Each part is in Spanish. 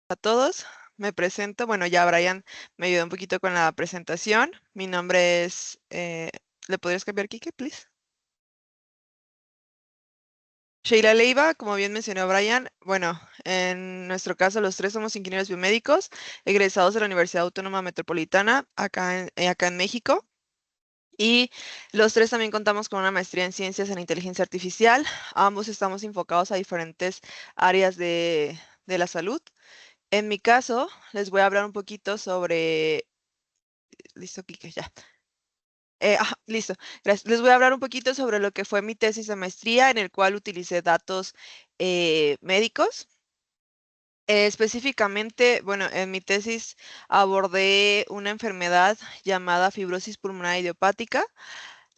A todos, me presento. Bueno, ya Brian me ayudó un poquito con la presentación. Mi nombre es, ¿le podrías cambiar, Kike, please? Sheila Leiva, como bien mencionó Brian. Bueno, en nuestro caso los tres somos ingenieros biomédicos, egresados de la Universidad Autónoma Metropolitana, acá en México. Y los tres también contamos con una maestría en ciencias en inteligencia artificial. Ambos estamos enfocados a diferentes áreas de la salud. En mi caso, les voy a hablar un poquito sobre. Listo, Kike, ya. Listo. Gracias. Les voy a hablar un poquito sobre lo que fue mi tesis de maestría, en el cual utilicé datos médicos. Específicamente, bueno, en mi tesis abordé una enfermedad llamada fibrosis pulmonar idiopática,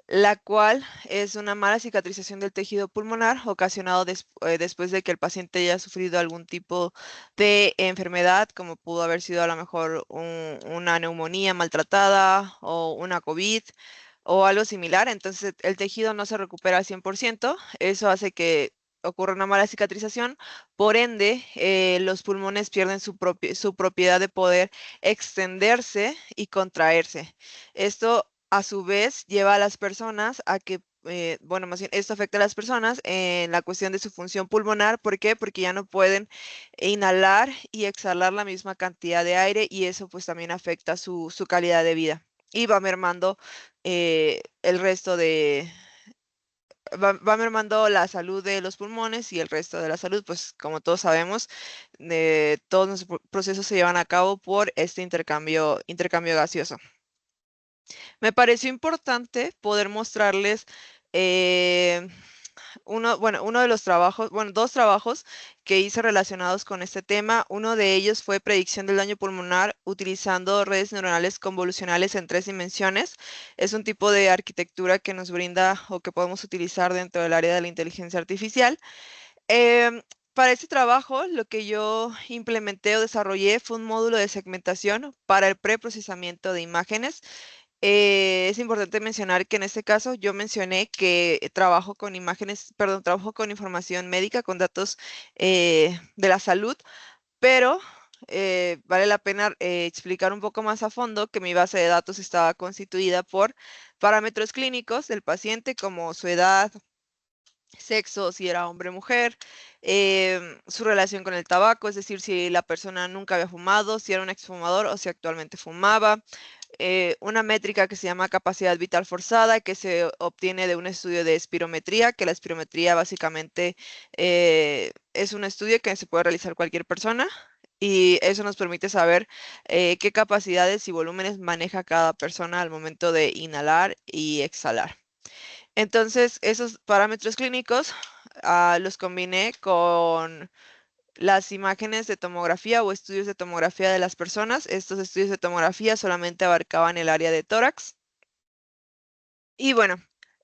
la cual es una mala cicatrización del tejido pulmonar ocasionado después de que el paciente haya sufrido algún tipo de enfermedad, como pudo haber sido a lo mejor una neumonía maltratada o una COVID o algo similar. Entonces el tejido no se recupera al 100%. Eso hace que ocurra una mala cicatrización. Por ende, los pulmones pierden su propiedad de poder extenderse y contraerse. Esto a su vez lleva a las personas a que, bueno, más bien esto afecta a las personas en la cuestión de su función pulmonar. ¿Por qué? Porque ya no pueden inhalar y exhalar la misma cantidad de aire, y eso pues también afecta su calidad de vida. Y va mermando el resto va mermando la salud de los pulmones y el resto de la salud. Pues como todos sabemos, todos nuestros procesos se llevan a cabo por este intercambio gaseoso. Me pareció importante poder mostrarles eh, uno de los trabajos, bueno, dos trabajos que hice relacionados con este tema. Uno de ellos fue predicción del daño pulmonar utilizando redes neuronales convolucionales en 3 dimensiones. Es un tipo de arquitectura que nos brinda o que podemos utilizar dentro del área de la inteligencia artificial. Para este trabajo, lo que yo implementé o desarrollé fue un módulo de segmentación para el preprocesamiento de imágenes. Es importante mencionar que en este caso yo mencioné que trabajo con imágenes, perdón, trabajo con información médica, con datos de la salud, pero vale la pena explicar un poco más a fondo que mi base de datos estaba constituida por parámetros clínicos del paciente, como su edad, sexo, si era hombre o mujer, su relación con el tabaco, es decir, si la persona nunca había fumado, si era un exfumador o si actualmente fumaba. Una métrica que se llama capacidad vital forzada, que se obtiene de un estudio de espirometría, que la espirometría básicamente es un estudio que se puede realizar cualquier persona. Y eso nos permite saber qué capacidades y volúmenes maneja cada persona al momento de inhalar y exhalar. Entonces, esos parámetros clínicos los combiné con las imágenes de tomografía o estudios de tomografía de las personas. Estos estudios de tomografía solamente abarcaban el área de tórax. Y bueno,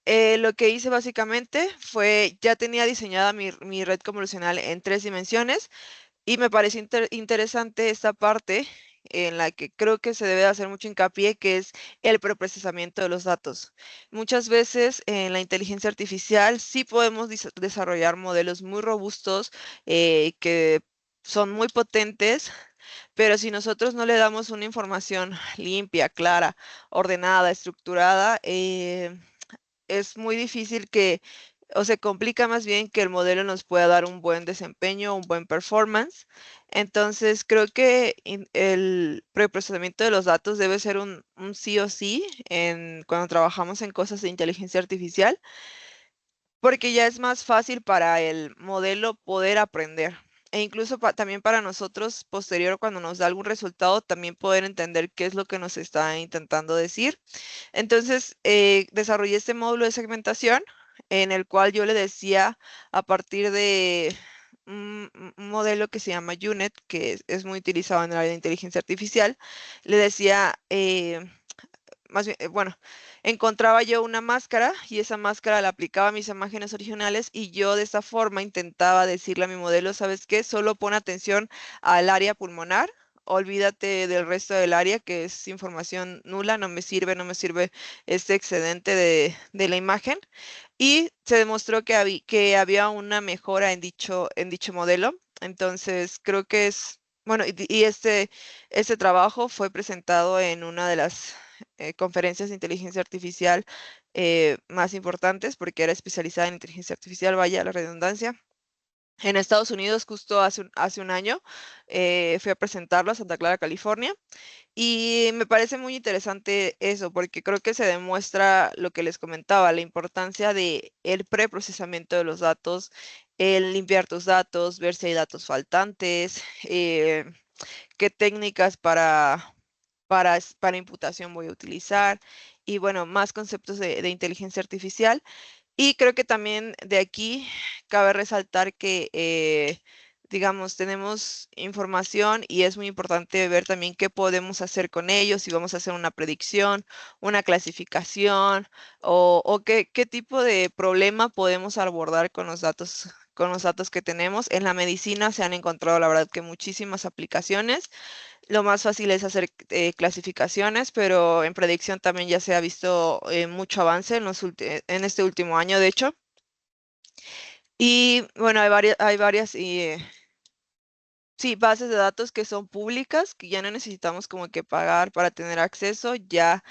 lo que hice básicamente fue, ya tenía diseñada mi red convolucional en 3 dimensiones, y me pareció interesante esta parte en la que creo que se debe de hacer mucho hincapié, que es el preprocesamiento de los datos. Muchas veces en la inteligencia artificial sí podemos desarrollar modelos muy robustos, que son muy potentes, pero si nosotros no le damos una información limpia, clara, ordenada, estructurada, es muy difícil que, o se complica más bien que el modelo nos pueda dar un buen desempeño, un buen performance. Entonces, creo que el preprocesamiento de los datos debe ser un sí o sí cuando trabajamos en cosas de inteligencia artificial, porque ya es más fácil para el modelo poder aprender. E incluso también para nosotros, posterior, cuando nos da algún resultado, también poder entender qué es lo que nos está intentando decir. Entonces, desarrollé este módulo de segmentación en el cual yo le decía, a partir de un modelo que se llama UNet, que es muy utilizado en el área de inteligencia artificial. Le decía, más bien, bueno, encontraba yo una máscara y esa máscara la aplicaba a mis imágenes originales, y yo de esta forma intentaba decirle a mi modelo: ¿sabes qué? Solo pon atención al área pulmonar, olvídate del resto del área, que es información nula, no me sirve este excedente de la imagen. Y se demostró que había una mejora en dicho modelo. Entonces, creo que es Bueno, este trabajo fue presentado en una de las conferencias de inteligencia artificial más importantes porque era especializada en inteligencia artificial, vaya la redundancia. En Estados Unidos, justo hace un año, fui a presentarlo a Santa Clara, California. Y me parece muy interesante eso, porque creo que se demuestra lo que les comentaba, la importancia de el preprocesamiento de los datos, el limpiar tus datos, ver si hay datos faltantes, qué técnicas para imputación voy a utilizar, y bueno, más conceptos de inteligencia artificial. Y creo que también de aquí cabe resaltar que, digamos, tenemos información y es muy importante ver también qué podemos hacer con ellos, si vamos a hacer una predicción, una clasificación o qué tipo de problema podemos abordar con los datos que tenemos. En la medicina se han encontrado, la verdad, que muchísimas aplicaciones. Lo más fácil es hacer clasificaciones, pero en predicción también ya se ha visto mucho avance en este último año, de hecho. Y bueno, hay varias sí, bases de datos que son públicas, que ya no necesitamos como que pagar para tener acceso. Ya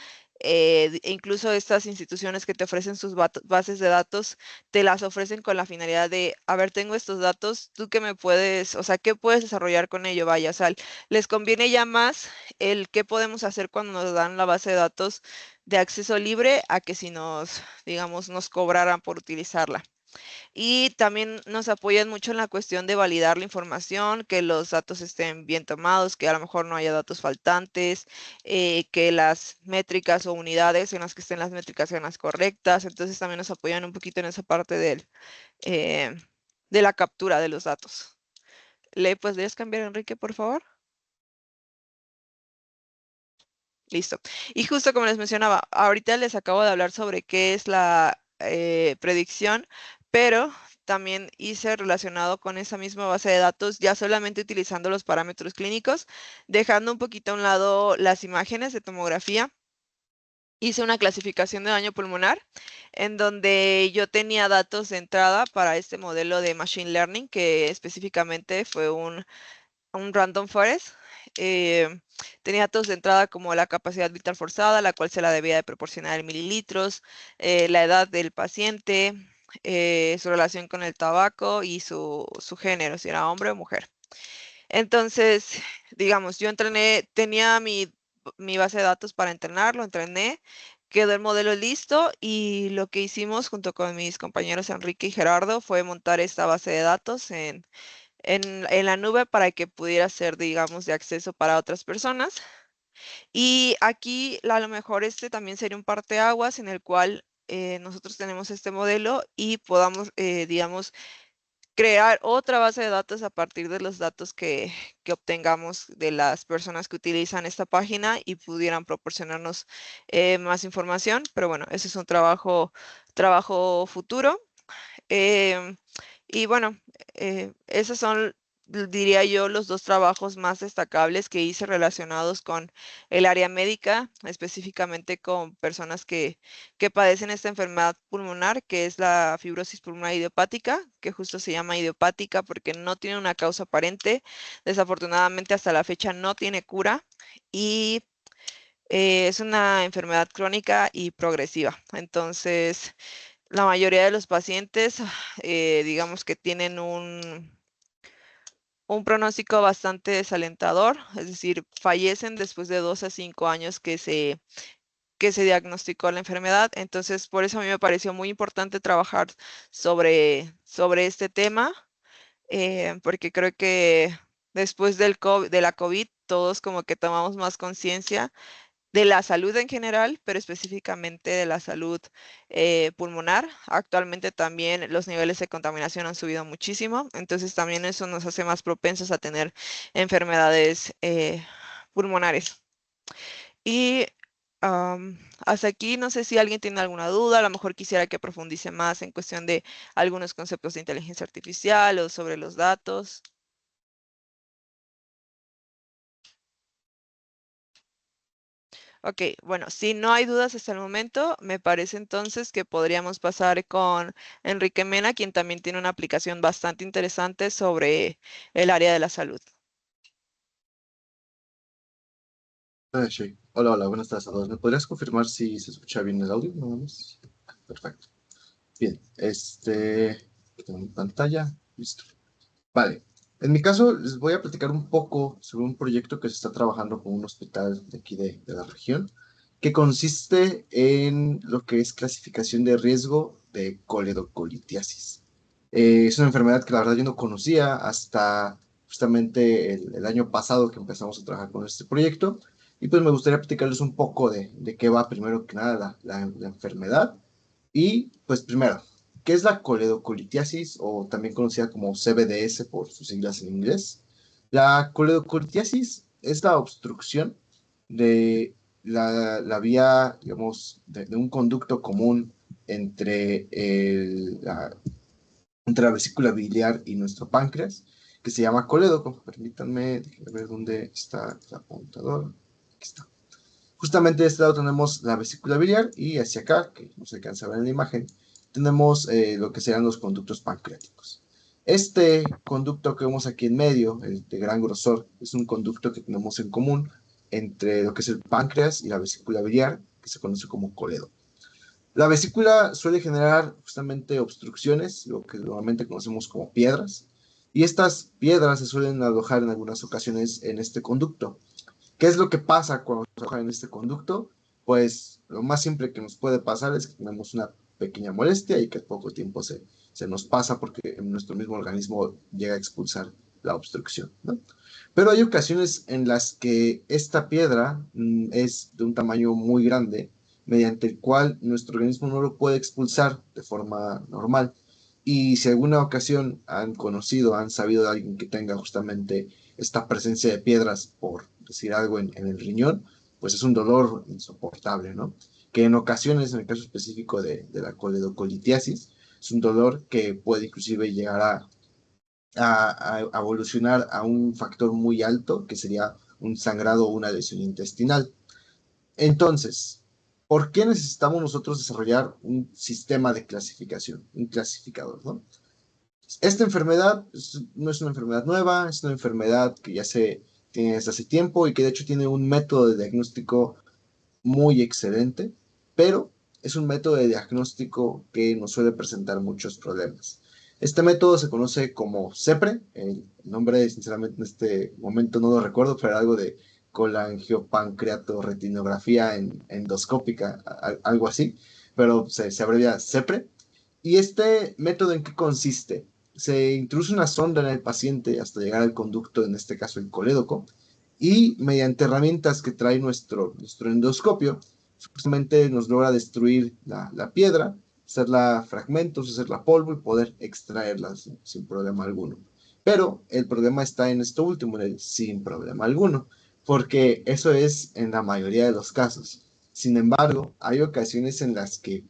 incluso estas instituciones que te ofrecen sus bases de datos, te las ofrecen con la finalidad de, a ver, tengo estos datos, tú qué me puedes, o sea, ¿qué puedes desarrollar con ello? Vaya, o sea, les conviene ya más el qué podemos hacer cuando nos dan la base de datos de acceso libre a que si nos, digamos, nos cobraran por utilizarla. Y también nos apoyan mucho en la cuestión de validar la información, que los datos estén bien tomados, que a lo mejor no haya datos faltantes, que las métricas o unidades en las que estén las métricas sean las correctas. Entonces también nos apoyan un poquito en esa parte eh, de la captura de los datos. ¿Le podrías cambiar, Enrique, por favor? Listo. Y justo como les mencionaba, ahorita les acabo de hablar sobre qué es la predicción, pero también hice relacionado con esa misma base de datos, ya solamente utilizando los parámetros clínicos, dejando un poquito a un lado las imágenes de tomografía. Hice una clasificación de daño pulmonar en donde yo tenía datos de entrada para este modelo de Machine Learning, que específicamente fue un random forest. eh, Tenía datos de entrada como la capacidad vital forzada, la cual se la debía de proporcionar en mililitros, la edad del paciente, su relación con el tabaco y su género, si era hombre o mujer. Entonces, digamos, yo tenía mi base de datos para entrenar, lo entrené, quedó el modelo listo y lo que hicimos junto con mis compañeros Enrique y Gerardo fue montar esta base de datos en la nube para que pudiera ser, digamos, de acceso para otras personas. Y aquí a lo mejor este también sería un parteaguas en el cual nosotros tenemos este modelo y podamos, digamos, crear otra base de datos a partir de los datos que obtengamos de las personas que utilizan esta página y pudieran proporcionarnos más información. Pero bueno, ese es un trabajo futuro. Em, y bueno, esos son, diría yo, los dos trabajos más destacables que hice relacionados con el área médica, específicamente con personas que padecen esta enfermedad pulmonar, que es la fibrosis pulmonar idiopática, que justo se llama idiopática porque no tiene una causa aparente. Desafortunadamente, hasta la fecha no tiene cura y es una enfermedad crónica y progresiva. Entonces, la mayoría de los pacientes, digamos que tienen un pronóstico bastante desalentador, es decir, fallecen después de 2 a 5 años que se diagnosticó la enfermedad. Entonces, por eso a mí me pareció muy importante trabajar sobre este tema, porque creo que después de la COVID, todos como que tomamos más conciencia de la salud en general, pero específicamente de la salud pulmonar. Actualmente también los niveles de contaminación han subido muchísimo, entonces también eso nos hace más propensos a tener enfermedades pulmonares. Y hasta aquí no sé si alguien tiene alguna duda, a lo mejor quisiera que profundice más en cuestión de algunos conceptos de inteligencia artificial o sobre los datos. Ok, bueno, si no hay dudas hasta el momento, me parece entonces que podríamos pasar con Enrique Mena, quien también tiene una aplicación bastante interesante sobre el área de la salud. Sí. Hola, hola, buenas tardes a todos. ¿Me podrías confirmar si se escucha bien el audio? Nada más. Perfecto. Bien, aquí tengo mi pantalla. Listo. Vale. En mi caso, les voy a platicar un poco sobre un proyecto que se está trabajando con un hospital de aquí de la región, que consiste en lo que es clasificación de riesgo de coledocolitiasis. Es una enfermedad que la verdad yo no conocía hasta justamente el año pasado que empezamos a trabajar con este proyecto. Y pues me gustaría platicarles un poco de qué va primero que nada la enfermedad. Y pues primero, ¿qué es la coledocolitiasis o también conocida como CBDS por sus siglas en inglés? La coledocolitiasis es la obstrucción de la vía, digamos, de un conducto común entre entre la vesícula biliar y nuestro páncreas, que se llama colédoco. Permítanme, déjenme ver dónde está el apuntador. Aquí está. Justamente de este lado tenemos la vesícula biliar y hacia acá, que no se alcanza a ver en la imagen, tenemos lo que serían los conductos pancreáticos. Este conducto que vemos aquí en medio, el de gran grosor, es un conducto que tenemos en común entre lo que es el páncreas y la vesícula biliar, que se conoce como coledo. La vesícula suele generar justamente obstrucciones, lo que normalmente conocemos como piedras, y estas piedras se suelen alojar en algunas ocasiones en este conducto. ¿Qué es lo que pasa cuando se aloja en este conducto? Pues lo más simple que nos puede pasar es que tenemos una pequeña molestia y que al poco tiempo se nos pasa porque nuestro mismo organismo llega a expulsar la obstrucción, ¿no? Pero hay ocasiones en las que esta piedra es de un tamaño muy grande, mediante el cual nuestro organismo no lo puede expulsar de forma normal. Y si alguna ocasión han conocido, han sabido de alguien que tenga justamente esta presencia de piedras, por decir algo, en el riñón, pues es un dolor insoportable, ¿no? Que en ocasiones, en el caso específico de la coledocolitiasis, es un dolor que puede inclusive llegar a evolucionar a un factor muy alto, que sería un sangrado o una lesión intestinal. Entonces, ¿por qué necesitamos nosotros desarrollar un sistema de clasificación, un clasificador, ¿no? Esta enfermedad no es una enfermedad nueva, es una enfermedad que ya se tiene desde hace tiempo y que de hecho tiene un método de diagnóstico muy excelente, pero es un método de diagnóstico que nos suele presentar muchos problemas. Este método se conoce como CEPRE, el nombre sinceramente en este momento no lo recuerdo, pero algo de colangiopancreatorretinografía endoscópica, algo así, pero se abrevia CEPRE. ¿Y este método en qué consiste? Se introduce una sonda en el paciente hasta llegar al conducto, en este caso el colédoco, y mediante herramientas que trae nuestro endoscopio, justamente nos logra destruir la piedra, hacerla fragmentos, hacerla polvo y poder extraerla sin problema alguno. Pero el problema está en esto último, en el sin problema alguno, porque eso es en la mayoría de los casos. Sin embargo, hay ocasiones en las que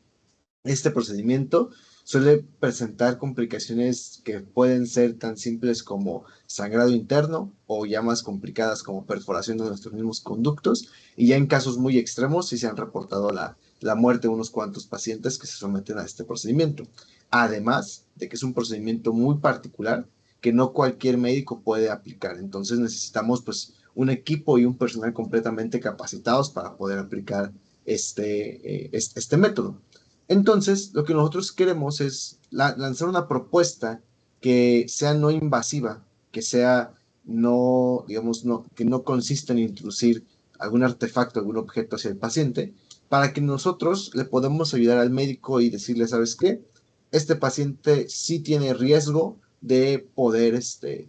este procedimiento suele presentar complicaciones que pueden ser tan simples como sangrado interno o ya más complicadas como perforación de nuestros mismos conductos, y ya en casos muy extremos sí se han reportado la muerte de unos cuantos pacientes que se someten a este procedimiento. Además de que es un procedimiento muy particular que no cualquier médico puede aplicar. Entonces necesitamos pues un equipo y un personal completamente capacitados para poder aplicar este método. Entonces, lo que nosotros queremos es lanzar una propuesta que sea no invasiva, que sea no, digamos, no, que no consista en introducir algún artefacto, algún objeto hacia el paciente, para que nosotros le podamos ayudar al médico y decirle, ¿sabes qué? Este paciente sí tiene riesgo de poder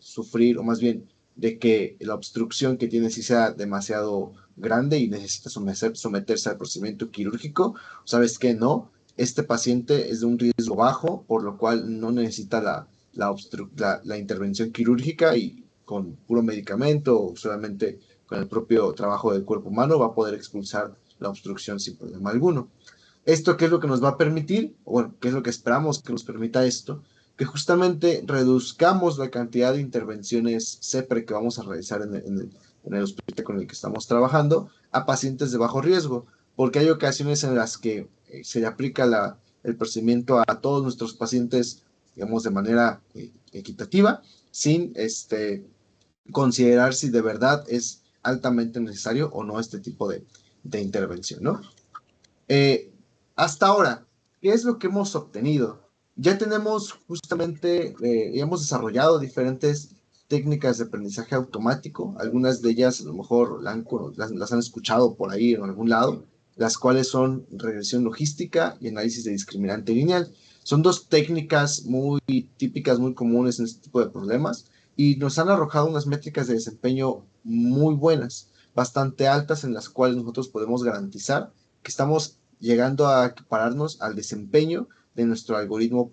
sufrir, o más bien, de que la obstrucción que tiene sí sea demasiado grande y necesita someterse al procedimiento quirúrgico. ¿Sabes qué? No, este paciente es de un riesgo bajo, por lo cual no necesita la intervención quirúrgica y con puro medicamento o solamente con el propio trabajo del cuerpo humano va a poder expulsar la obstrucción sin problema alguno. ¿Esto qué es lo que nos va a permitir? O bueno, ¿qué es lo que esperamos que nos permita esto? Que justamente reduzcamos la cantidad de intervenciones CEPRE que vamos a realizar en el hospital con el que estamos trabajando a pacientes de bajo riesgo, porque hay ocasiones en las que se le aplica el procedimiento a todos nuestros pacientes, digamos, de manera equitativa, sin considerar si de verdad es altamente necesario o no este tipo de intervención, ¿no? Eh, Hasta ahora, ¿qué es lo que hemos obtenido? Ya tenemos justamente, hemos desarrollado diferentes técnicas de aprendizaje automático, algunas de ellas a lo mejor las han escuchado por ahí en algún lado, las cuales son regresión logística y análisis de discriminante lineal. Son dos técnicas muy típicas, muy comunes en este tipo de problemas y nos han arrojado unas métricas de desempeño muy buenas, bastante altas, en las cuales nosotros podemos garantizar que estamos llegando a equipararnos al desempeño de nuestro algoritmo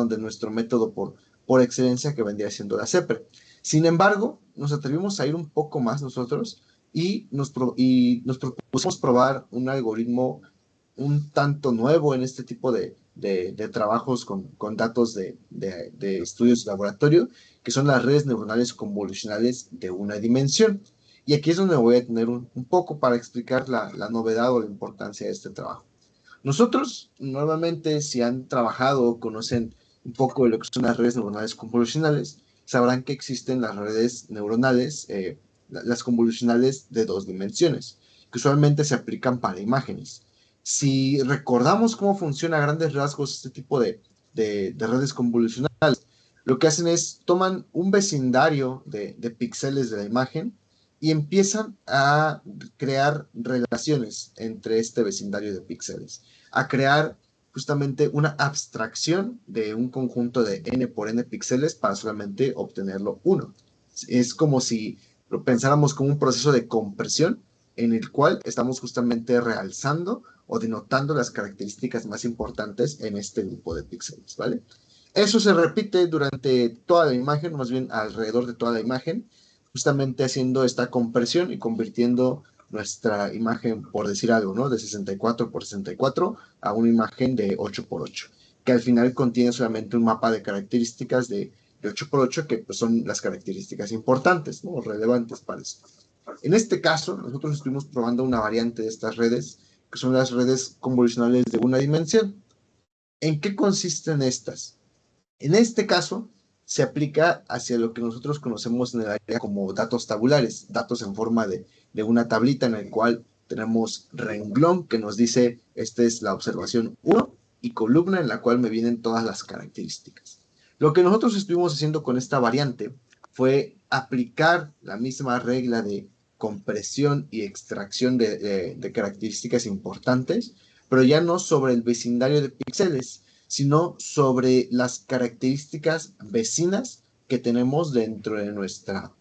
de nuestro método por excelencia, que vendría siendo la CEPRE. Sin embargo, nos atrevimos a ir un poco más nosotros y nos propusimos probar un algoritmo un tanto nuevo en este tipo de trabajos con datos de estudios de laboratorio, que son las redes neuronales convolucionales de una dimensión. Y aquí es donde voy a tener un poco para explicar la novedad o la importancia de este trabajo. Nosotros, normalmente, si han trabajado o conocen un poco de lo que son las redes neuronales convolucionales, sabrán que existen las redes neuronales, las convolucionales de dos dimensiones, que usualmente se aplican para imágenes. Si recordamos cómo funciona a grandes rasgos este tipo de redes convolucionales, lo que hacen es toman un vecindario de píxeles de la imagen y empiezan a crear relaciones entre este vecindario de píxeles, a crear justamente una abstracción de un conjunto de n por n píxeles para solamente obtenerlo uno. Es como si lo pensáramos como un proceso de compresión en el cual estamos justamente realzando o denotando las características más importantes en este grupo de píxeles, ¿vale? Eso se repite durante toda la imagen, más bien alrededor de toda la imagen, justamente haciendo esta compresión y convirtiendo nuestra imagen, por decir algo, ¿no? De 64 por 64 a una imagen de 8 por 8, que al final contiene solamente un mapa de características de 8 por 8, que pues, son las características importantes, ¿no? Relevantes para eso. En este caso, nosotros estuvimos probando una variante de estas redes, que son las redes convolucionales de una dimensión. ¿En qué consisten estas? En este caso, se aplica hacia lo que nosotros conocemos en el área como datos tabulares, datos en forma de una tablita en el cual tenemos renglón que nos dice, esta es la observación 1 y columna en la cual me vienen todas las características. Lo que nosotros estuvimos haciendo con esta variante fue aplicar la misma regla de compresión y extracción de características importantes, pero ya no sobre el vecindario de píxeles, sino sobre las características vecinas que tenemos dentro de nuestra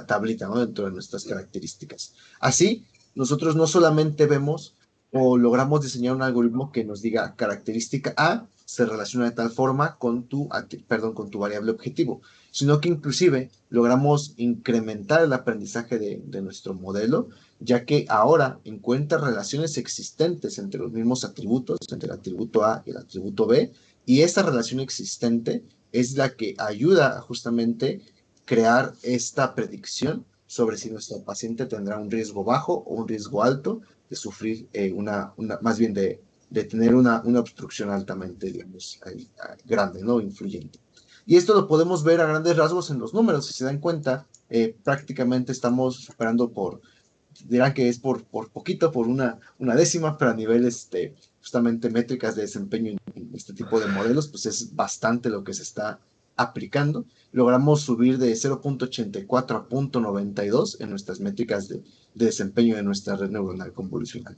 tablita, ¿no? Dentro de nuestras características. Así, nosotros no solamente vemos o logramos diseñar un algoritmo que nos diga característica A se relaciona de tal forma con tu variable objetivo, sino que inclusive logramos incrementar el aprendizaje de nuestro modelo, ya que ahora encuentra relaciones existentes entre los mismos atributos, entre el atributo A y el atributo B, y esa relación existente es la que ayuda a justamente crear esta predicción sobre si nuestro paciente tendrá un riesgo bajo o un riesgo alto de sufrir más bien de tener una obstrucción altamente, digamos, grande, ¿no? Influyente. Y esto lo podemos ver a grandes rasgos en los números. Si se dan cuenta, prácticamente estamos superando dirán que es por poquito, por una décima, pero a nivel justamente métricas de desempeño en este tipo de modelos, pues es bastante lo que se está aplicando. Logramos subir de 0.84 a 0.92 en nuestras métricas de desempeño de nuestra red neuronal convolucional.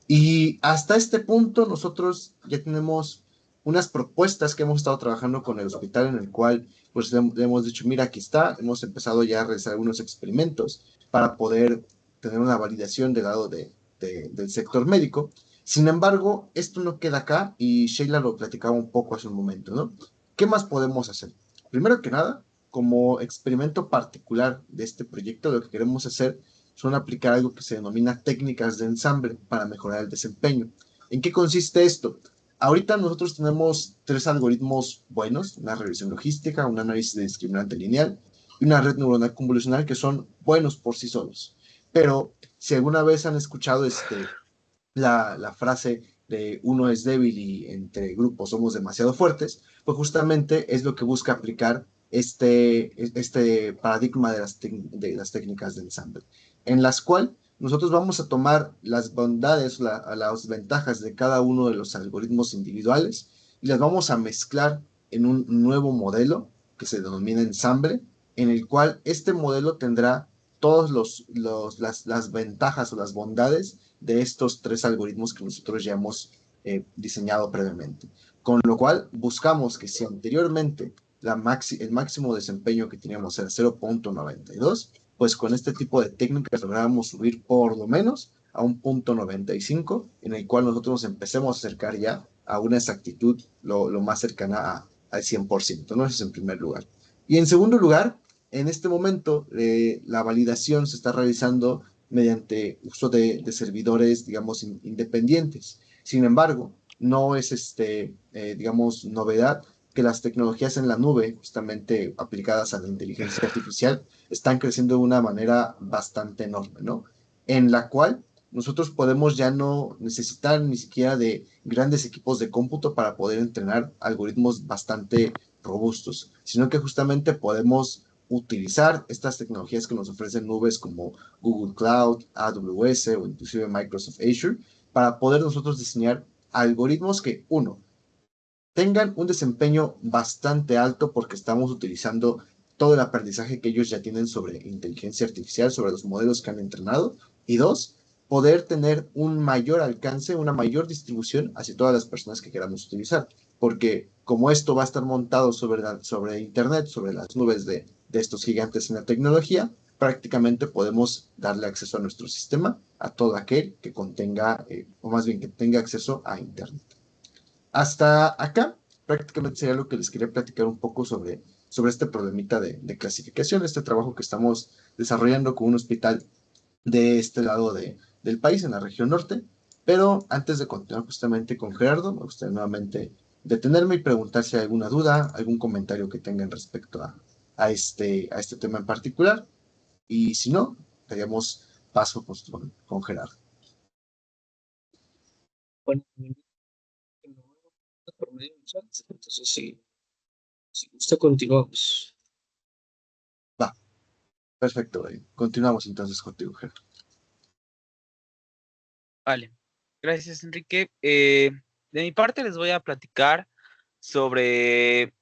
Y hasta este punto nosotros ya tenemos unas propuestas que hemos estado trabajando con el hospital, en el cual pues le hemos dicho, mira, aquí está, hemos empezado ya a realizar algunos experimentos para poder tener una validación del lado del sector médico. Sin embargo, esto no queda acá y Sheila lo platicaba un poco hace un momento, ¿no? ¿Qué más podemos hacer? Primero que nada, como experimento particular de este proyecto, lo que queremos hacer son aplicar algo que se denomina técnicas de ensamble para mejorar el desempeño. ¿En qué consiste esto? Ahorita nosotros tenemos tres algoritmos buenos, una regresión logística, un análisis de discriminante lineal y una red neuronal convolucional que son buenos por sí solos. Pero si alguna vez han escuchado la frase de uno es débil y entre grupos somos demasiado fuertes, pues justamente es lo que busca aplicar este paradigma de las técnicas de ensamble, en las cuales nosotros vamos a tomar las bondades, las ventajas de cada uno de los algoritmos individuales y las vamos a mezclar en un nuevo modelo que se denomina ensamble, en el cual este modelo tendrá todas las ventajas o las bondades de estos tres algoritmos que nosotros ya hemos diseñado previamente. Con lo cual, buscamos que si anteriormente el máximo desempeño que teníamos era 0.92, pues con este tipo de técnicas logramos subir por lo menos a un punto 95, en el cual nosotros nos empecemos a acercar ya a una exactitud lo más cercana al 100%, ¿no? Eso es en primer lugar. Y en segundo lugar, en este momento, la validación se está realizando mediante uso de servidores, digamos, independientes. Sin embargo, no es, digamos, novedad que las tecnologías en la nube, justamente aplicadas a la inteligencia artificial, están creciendo de una manera bastante enorme, ¿no? En la cual nosotros podemos ya no necesitar ni siquiera de grandes equipos de cómputo para poder entrenar algoritmos bastante robustos, sino que justamente podemos utilizar estas tecnologías que nos ofrecen nubes como Google Cloud, AWS o inclusive Microsoft Azure para poder nosotros diseñar algoritmos que, uno, tengan un desempeño bastante alto porque estamos utilizando todo el aprendizaje que ellos ya tienen sobre inteligencia artificial, sobre los modelos que han entrenado, y dos, poder tener un mayor alcance, una mayor distribución hacia todas las personas que queramos utilizar, porque como esto va a estar montado sobre Internet, sobre las nubes de estos gigantes en la tecnología, prácticamente podemos darle acceso a nuestro sistema a todo aquel que contenga, o más bien que tenga acceso a Internet. Hasta acá, prácticamente sería lo que les quería platicar un poco sobre este problemita de clasificación, este trabajo que estamos desarrollando con un hospital de este lado del país, en la región norte. Pero antes de continuar justamente con Gerardo, me gustaría nuevamente detenerme y preguntar si hay alguna duda, algún comentario que tengan respecto a este tema en particular. Y si no, daríamos paso pues, con Gerardo. Bueno, por medio del chat, entonces sí, si gusta continuamos. Va, perfecto. Continuamos entonces contigo, Gerardo. Vale, gracias Enrique. De mi parte les voy a platicar sobre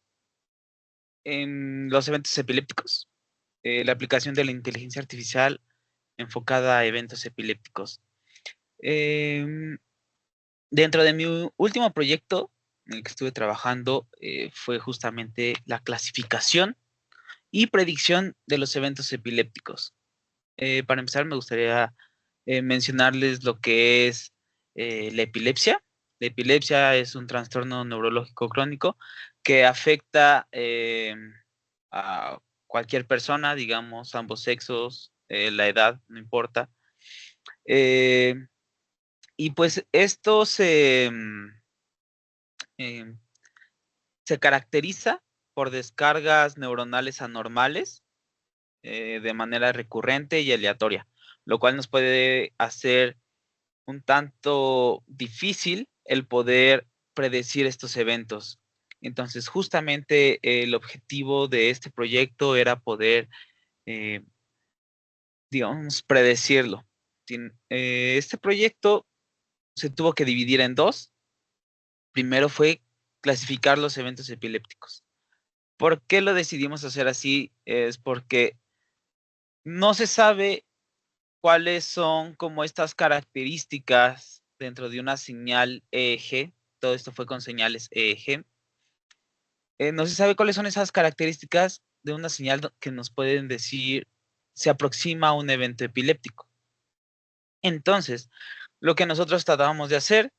los eventos epilépticos, la aplicación de la inteligencia artificial enfocada a eventos epilépticos. Dentro de mi último proyecto en el que estuve trabajando fue justamente la clasificación y predicción de los eventos epilépticos. Para empezar, me gustaría mencionarles lo que es la epilepsia. La epilepsia es un trastorno neurológico crónico que afecta a cualquier persona, digamos, ambos sexos, la edad, no importa. Y pues esto se caracteriza por descargas neuronales anormales de manera recurrente y aleatoria, lo cual nos puede hacer un tanto difícil el poder predecir estos eventos. Entonces, justamente el objetivo de este proyecto era poder, digamos, predecirlo. Este proyecto se tuvo que dividir en dos. Primero fue clasificar los eventos epilépticos. ¿Por qué lo decidimos hacer así? Es porque no se sabe cuáles son como estas características dentro de una señal EEG. Todo esto fue con señales EEG. No se sabe cuáles son esas características de una señal que nos pueden decir se aproxima a un evento epiléptico. Entonces, lo que nosotros tratábamos de hacer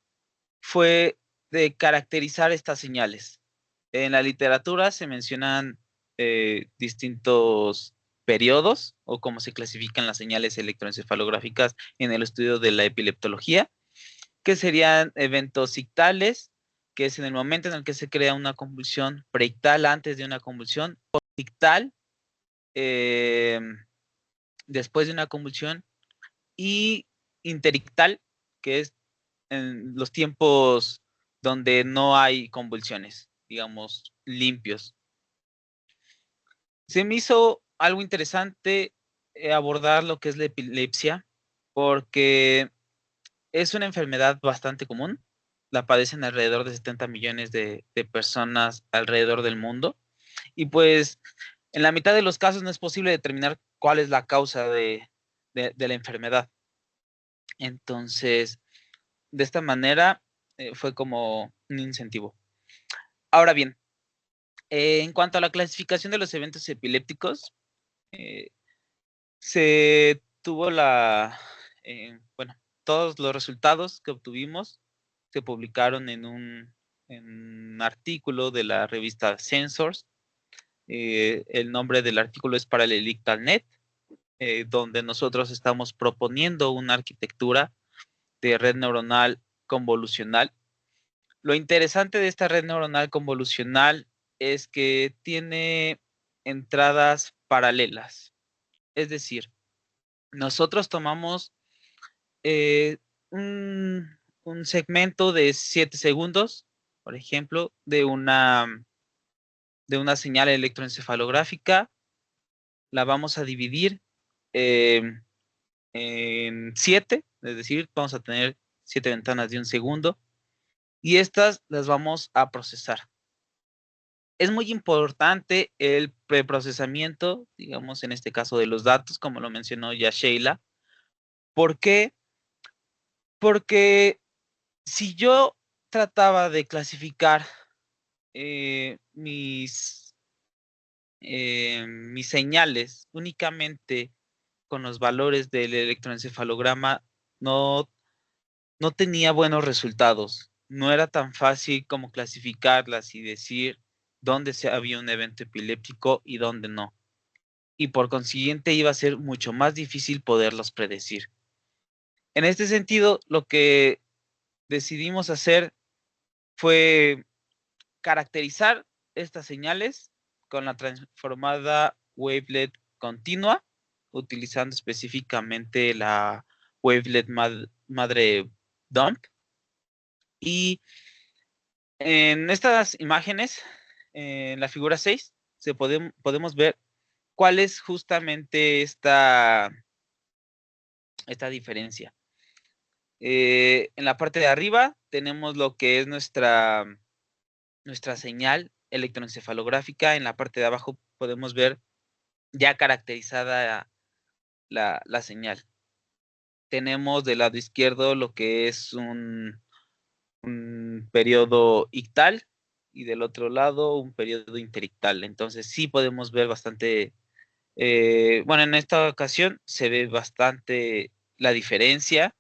fue de caracterizar estas señales. En la literatura se mencionan distintos periodos o cómo se clasifican las señales electroencefalográficas en el estudio de la epileptología, que serían eventos ictales, que es en el momento en el que se crea una convulsión, preictal antes de una convulsión, postictal después de una convulsión y interictal, que es en los tiempos donde no hay convulsiones, digamos, limpios. Se me hizo algo interesante abordar lo que es la epilepsia, porque es una enfermedad bastante común. La padecen alrededor de 70 millones de personas alrededor del mundo. Y pues en la mitad de los casos no es posible determinar cuál es la causa de la enfermedad. Entonces, de esta manera fue como un incentivo. Ahora bien, en cuanto a la clasificación de los eventos epilépticos, se tuvo bueno, todos los resultados que obtuvimos se publicaron en un artículo de la revista Sensors. El nombre del artículo es Parallelictal.net, donde nosotros estamos proponiendo una arquitectura de red neuronal convolucional. Lo interesante de esta red neuronal convolucional es que tiene entradas paralelas. Es decir, nosotros tomamos eh, un segmento de 7 segundos, por ejemplo, de una señal electroencefalográfica, la vamos a dividir en 7, es decir, vamos a tener 7 ventanas de un segundo, y estas las vamos a procesar. Es muy importante el preprocesamiento, digamos, en este caso de los datos, como lo mencionó ya Sheila. ¿Por qué? Porque si yo trataba de clasificar mis señales únicamente con los valores del electroencefalograma, no tenía buenos resultados. No era tan fácil como clasificarlas y decir dónde había un evento epiléptico y dónde no. Y por consiguiente iba a ser mucho más difícil poderlos predecir. En este sentido, lo que decidimos hacer fue caracterizar estas señales con la transformada wavelet continua, utilizando específicamente la wavelet madre dump. Y en estas imágenes, en la figura 6, podemos ver cuál es justamente esta diferencia. En la parte de arriba tenemos lo que es nuestra señal electroencefalográfica. En la parte de abajo podemos ver ya caracterizada la señal. Tenemos del lado izquierdo lo que es un periodo ictal y del otro lado un periodo interictal. Entonces sí podemos ver bastante, bueno, en esta ocasión se ve bastante la diferencia.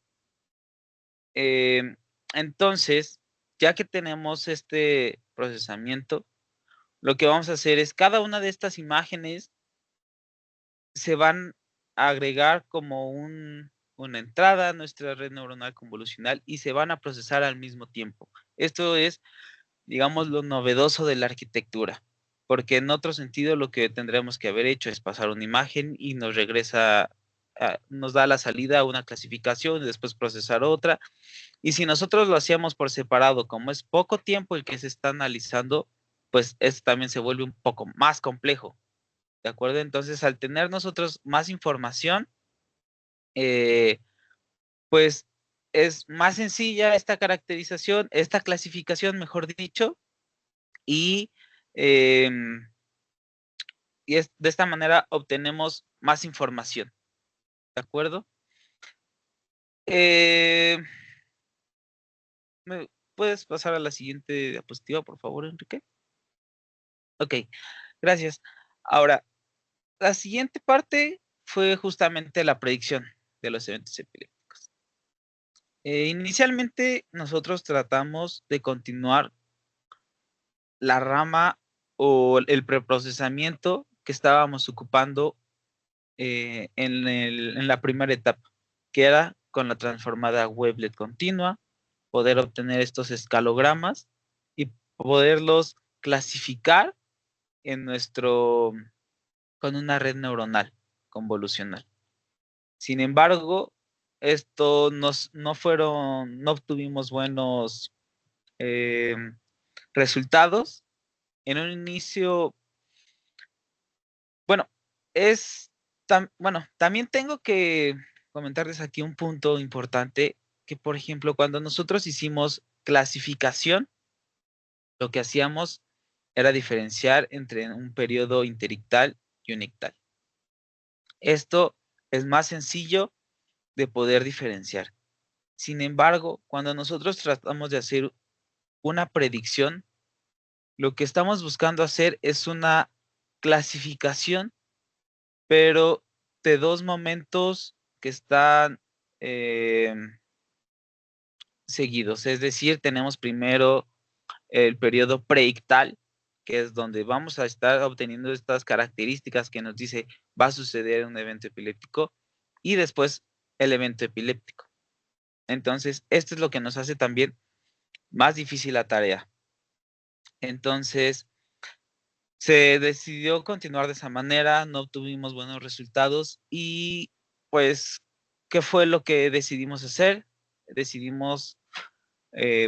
Entonces, ya que tenemos este procesamiento, lo que vamos a hacer es cada una de estas imágenes se van a agregar como una entrada a nuestra red neuronal convolucional y se van a procesar al mismo tiempo. Esto es, digamos, lo novedoso de la arquitectura, porque en otro sentido lo que tendremos que haber hecho es pasar una imagen y nos regresa, nos da la salida a una clasificación y después procesar otra. Y si nosotros lo hacíamos por separado, como es poco tiempo el que se está analizando, pues esto también se vuelve un poco más complejo. ¿De acuerdo? Entonces, al tener nosotros más información, pues es más sencilla esta caracterización, esta clasificación, mejor dicho, y, eh, de esta manera obtenemos más información. ¿De acuerdo? ¿Me puedes pasar a la siguiente diapositiva, por favor, Enrique? Ok, gracias. Ahora, la siguiente parte fue justamente la predicción de los eventos epilépticos. Inicialmente nosotros tratamos de continuar la rama o el preprocesamiento que estábamos ocupando en la primera etapa, que era con la transformada wavelet continua, poder obtener estos escalogramas y poderlos clasificar con una red neuronal convolucional. Sin embargo, esto no obtuvimos buenos resultados. En un inicio Bueno, bueno, también tengo que comentarles aquí un punto importante, que por ejemplo, cuando nosotros hicimos clasificación, lo que hacíamos era diferenciar entre un periodo interictal y un ictal. Esto es más sencillo de poder diferenciar. Sin embargo, cuando nosotros tratamos de hacer una predicción, lo que estamos buscando hacer es una clasificación, pero de dos momentos que están seguidos. Es decir, tenemos primero el periodo preictal, que es donde vamos a estar obteniendo estas características que nos dice va a suceder un evento epiléptico, y después el evento epiléptico. Entonces, esto es lo que nos hace también más difícil la tarea. Entonces, se decidió continuar de esa manera, no obtuvimos buenos resultados y pues, ¿qué fue lo que decidimos hacer? Decidimos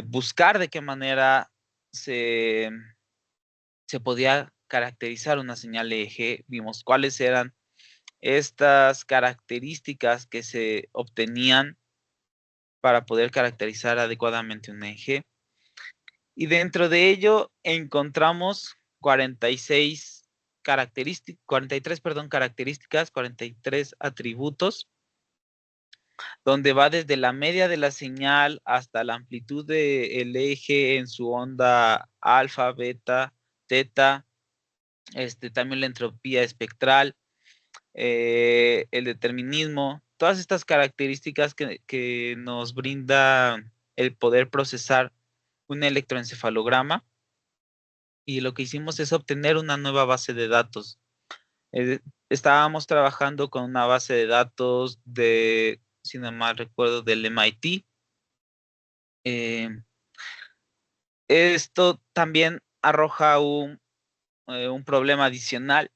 buscar de qué manera se podía caracterizar una señal EEG. Vimos cuáles eran estas características que se obtenían para poder caracterizar adecuadamente un EEG. Y dentro de ello encontramos 43 características, 43 atributos, donde va desde la media de la señal hasta la amplitud del eje en su onda alfa, beta, teta, también la entropía espectral, el determinismo, todas estas características que nos brinda el poder procesar un electroencefalograma. Y lo que hicimos es obtener una nueva base de datos. Estábamos trabajando con una base de datos de, si no mal recuerdo, del MIT. Esto también arroja un problema adicional,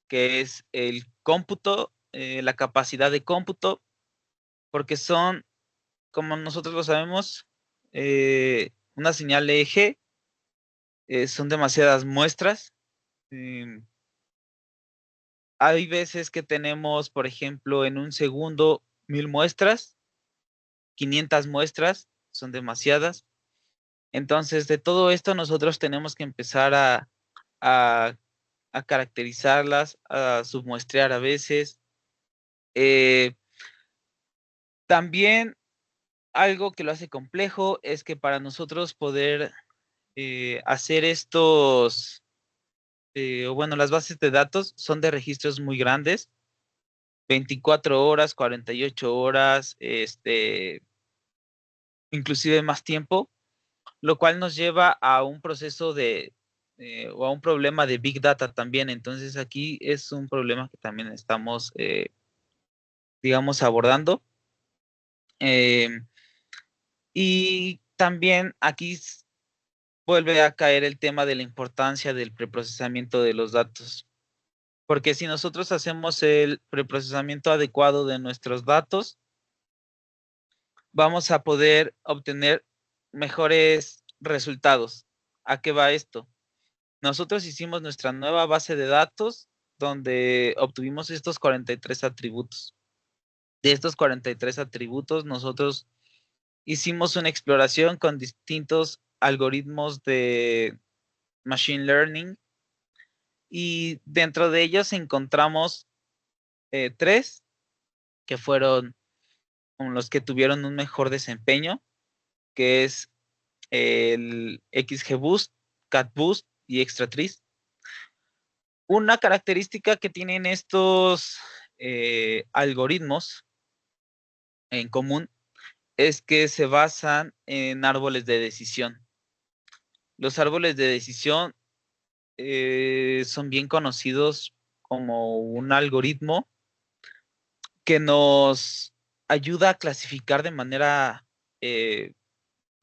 que es el cómputo, la capacidad de cómputo, porque son, como nosotros lo sabemos, una señal EEG, son demasiadas muestras. Hay veces que tenemos, por ejemplo, en un segundo 1000 muestras, 500 muestras, son demasiadas. Entonces, de todo esto nosotros tenemos que empezar a, a caracterizarlas, a submuestrear a veces. También algo que lo hace complejo es que para nosotros poder hacer estos, o bueno, las bases de datos son de registros muy grandes, 24 horas, 48 horas, inclusive más tiempo, lo cual nos lleva a un proceso o a un problema de Big Data también. Entonces aquí es un problema que también estamos, digamos, abordando. Y también aquí vuelve a caer el tema de la importancia del preprocesamiento de los datos. Porque si nosotros hacemos el preprocesamiento adecuado de nuestros datos, vamos a poder obtener mejores resultados. ¿A qué va esto? Nosotros hicimos nuestra nueva base de datos donde obtuvimos estos 43 atributos. De estos 43 atributos, nosotros hicimos una exploración con distintos algoritmos de machine learning y dentro de ellos encontramos 3 que fueron los que tuvieron un mejor desempeño, que es el XGBoost, CatBoost y ExtraTrace. Una característica que tienen estos algoritmos en común es que se basan en árboles de decisión. Los árboles de decisión son bien conocidos como un algoritmo que nos ayuda a clasificar de manera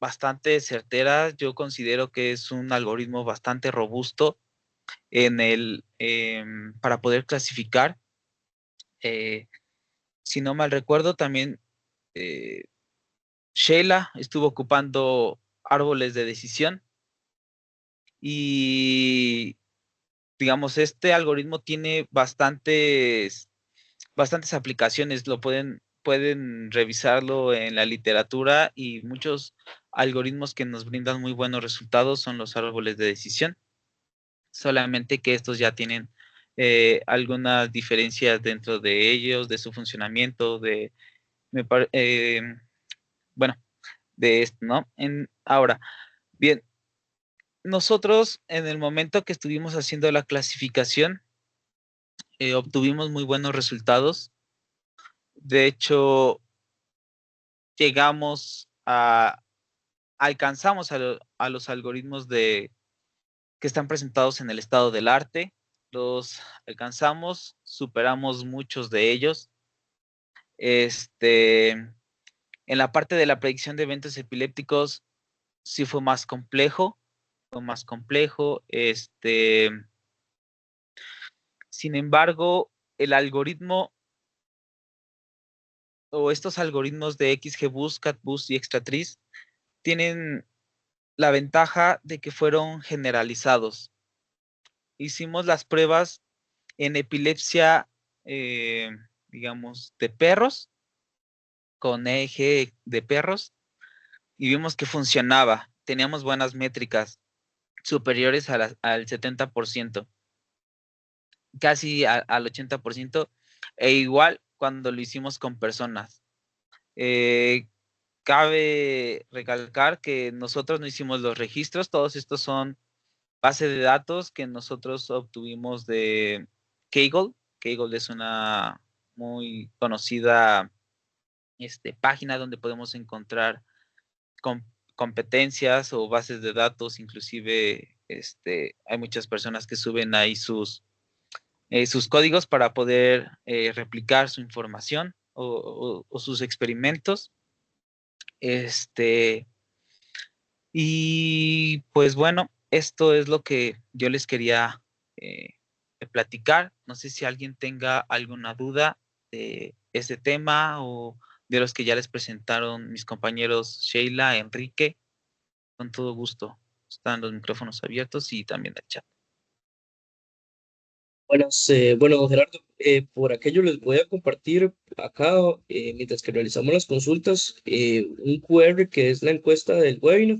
bastante certera. Yo considero que es un algoritmo bastante robusto para poder clasificar. Si no mal recuerdo, también Sheila estuvo ocupando árboles de decisión y digamos, este algoritmo tiene bastantes aplicaciones, pueden revisarlo en la literatura, y muchos algoritmos que nos brindan muy buenos resultados son los árboles de decisión, solamente que estos ya tienen algunas diferencias dentro de ellos, de su funcionamiento, bueno, de esto, ¿no? Ahora, bien, nosotros en el momento que estuvimos haciendo la clasificación, obtuvimos muy buenos resultados. De hecho, alcanzamos a los algoritmos que están presentados en el estado del arte, los alcanzamos, superamos muchos de ellos. En la parte de la predicción de eventos epilépticos sí fue más complejo, sin embargo, el algoritmo o estos algoritmos de XGBoost, CatBoost y Extratriz tienen la ventaja de que fueron generalizados. Hicimos las pruebas en epilepsia, digamos, de perros, con EEG de perros, y vimos que funcionaba. Teníamos buenas métricas, superiores al 70%, casi al 80%, e igual cuando lo hicimos con personas. Cabe recalcar que nosotros no hicimos los registros, todos estos son base de datos que nosotros obtuvimos de Kaggle. Kaggle es una muy conocida página donde podemos encontrar competencias o bases de datos. Inclusive hay muchas personas que suben ahí sus códigos para poder replicar su información o sus experimentos. Y pues bueno, esto es lo que yo les quería platicar. No sé si alguien tenga alguna duda de este tema o de los que ya les presentaron mis compañeros Sheila, Enrique. Con todo gusto. Están los micrófonos abiertos y también el chat. Bueno, Gerardo, por aquello les voy a compartir acá, mientras que realizamos las consultas, un QR que es la encuesta del webinar.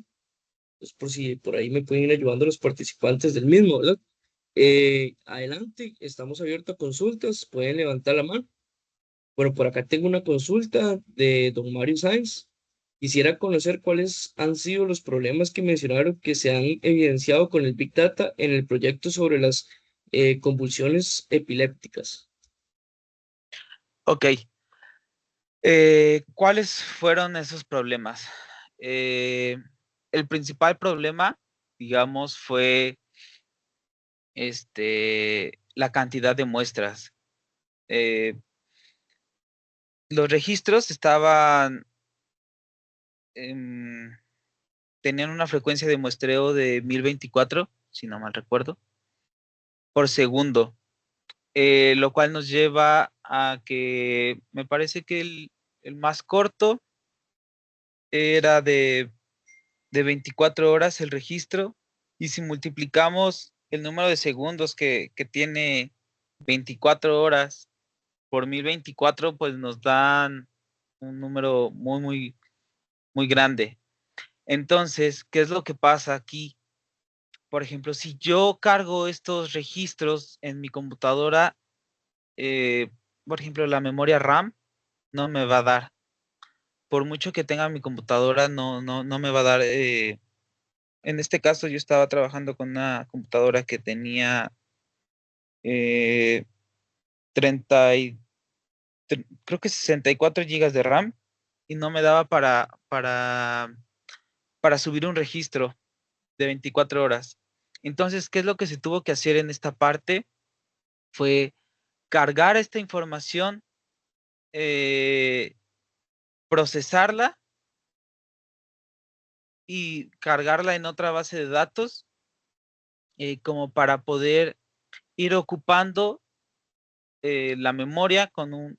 Es por si por ahí me pueden ir ayudando los participantes del mismo, ¿verdad? Adelante, estamos abiertos a consultas, pueden levantar la mano. Bueno, por acá tengo una consulta de don Mario Sáenz. Quisiera conocer cuáles han sido los problemas que mencionaron que se han evidenciado con el Big Data en el proyecto sobre las convulsiones epilépticas. Ok. ¿Cuáles fueron esos problemas? El principal problema, digamos, fue la cantidad de muestras. Los registros tenían una frecuencia de muestreo de 1024, si no mal recuerdo, por segundo, lo cual nos lleva a que me parece que el más corto era de 24 horas el registro, y si multiplicamos el número de segundos que tiene 24 horas por 1024, pues nos dan un número muy, muy, muy grande. Entonces, ¿qué es lo que pasa aquí? Por ejemplo, si yo cargo estos registros en mi computadora, por ejemplo, la memoria RAM no me va a dar. Por mucho que tenga mi computadora, no me va a dar. En este caso, yo estaba trabajando con una computadora que tenía 30 creo que 64 gigas de RAM, y no me daba para subir un registro de 24 horas. Entonces, ¿qué es lo que se tuvo que hacer en esta parte? Fue cargar esta información, procesarla y cargarla en otra base de datos, como para poder ir ocupando la memoria con un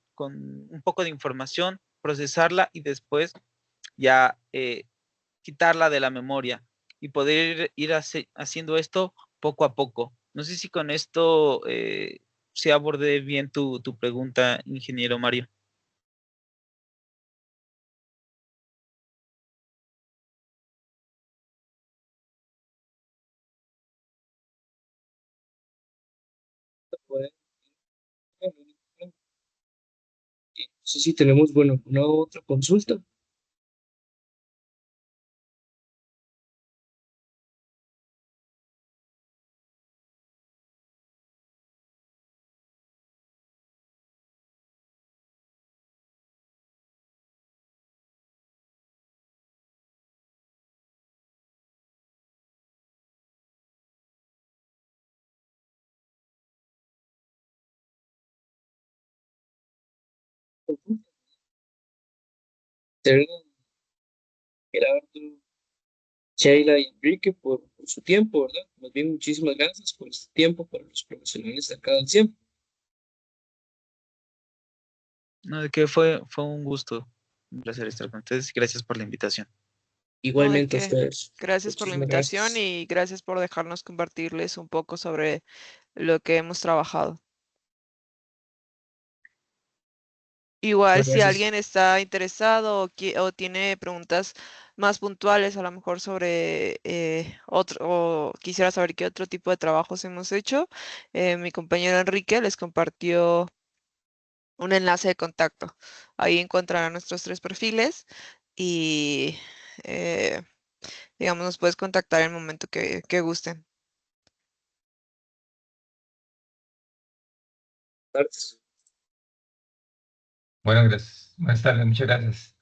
poco de información, procesarla y después ya quitarla de la memoria, y poder ir haciendo esto poco a poco. No sé si con esto se abordé bien tu pregunta, ingeniero Mario. Pues, no sé si tenemos, bueno, una otra consulta. Gerardo, Sheila y Enrique por su tiempo, ¿verdad? Más bien, muchísimas gracias por este tiempo para los profesionales de acá del CIEM. No, de que fue un gusto, un placer estar con ustedes. Gracias por la invitación. No, de Igualmente a qué. ustedes. Gracias por la Muchísimas invitación gracias. y gracias por dejarnos compartirles un poco sobre lo que hemos trabajado. Igual, Muchas si gracias. alguien está interesado o tiene preguntas más puntuales, a lo mejor sobre otro, o quisiera saber qué otro tipo de trabajos hemos hecho, mi compañero Enrique les compartió un enlace de contacto. Ahí encontrarán nuestros 3 perfiles y, eh, digamos, nos puedes contactar en el momento que gusten. Tardes. Bueno, gracias. Buenas tardes, muchas gracias.